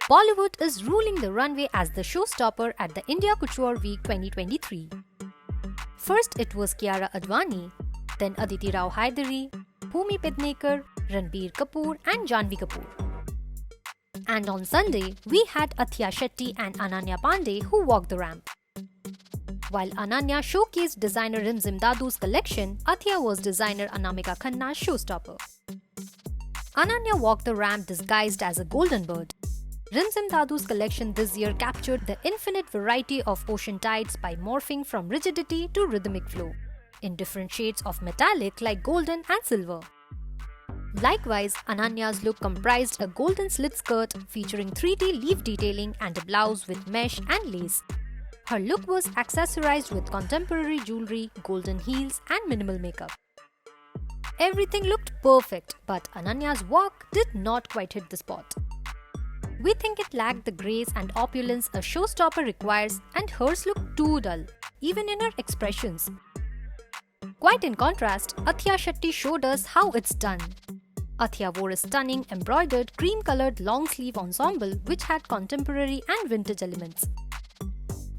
Bollywood is ruling the runway as the showstopper at the India Couture Week 2023. First it was Kiara Advani, then Aditi Rao Hydari, Bhumi Pednekar, Ranbir Kapoor and Janhvi Kapoor. And on Sunday, we had Athiya Shetty and Ananya Panday who walked the ramp. While Ananya showcased designer Rimzim Dadu's collection, Athiya was designer Anamika Khanna's showstopper. Ananya walked the ramp disguised as a golden bird. Rimzim Dadu's collection this year captured the infinite variety of ocean tides by morphing from rigidity to rhythmic flow, in different shades of metallic like golden and silver. Likewise, Ananya's look comprised a golden slit skirt featuring 3D leaf detailing and a blouse with mesh and lace. Her look was accessorized with contemporary jewelry, golden heels and minimal makeup. Everything looked perfect, but Ananya's walk did not quite hit the spot. We think it lacked the grace and opulence a showstopper requires, and hers looked too dull, even in her expressions. Quite in contrast, Athiya Shetty showed us how it's done. Athiya wore a stunning embroidered cream-colored long-sleeve ensemble which had contemporary and vintage elements.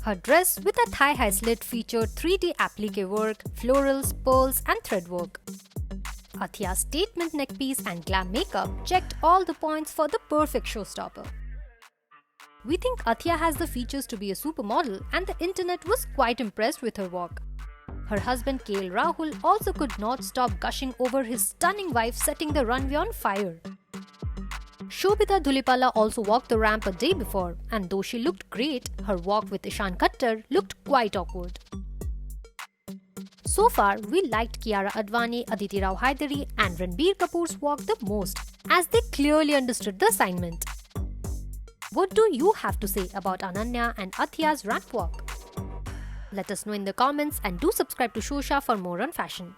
Her dress with a thigh-high slit featured 3D applique work, florals, pearls and thread work. Athiya's statement neckpiece and glam makeup checked all the points for the perfect showstopper. We think Athiya has the features to be a supermodel, and the internet was quite impressed with her walk. Her husband KL Rahul also could not stop gushing over his stunning wife setting the runway on fire. Shobhita Dhulipala also walked the ramp a day before, and though she looked great, her walk with Ishan Khattar looked quite awkward. So far, we liked Kiara Advani, Aditi Rao Hydari and Ranbir Kapoor's walk the most, as they clearly understood the assignment. What do you have to say about Ananya and Athiya's ramp walk? Let us know in the comments and do subscribe to Shosha for more on fashion.